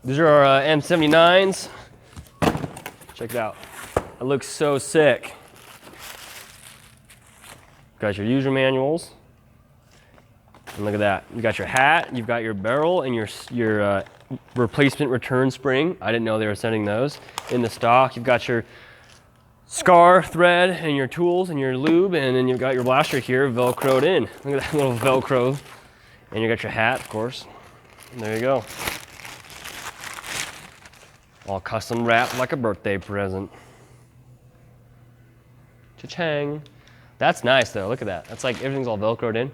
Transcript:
These are our M79s. Check it out. It looks so sick. Got your user manuals. And look at that. You got your hat, you've got your barrel, and your replacement return spring. I didn't know they were sending those in the stock. You've got your scar thread and your tools and your lube, and then you've got your blaster here velcroed in. Look at that little velcro. And you got your hat, of course. And there you go. All custom wrapped like a birthday present. Cha-chang. That's nice though, look at that. That's like everything's all velcroed in.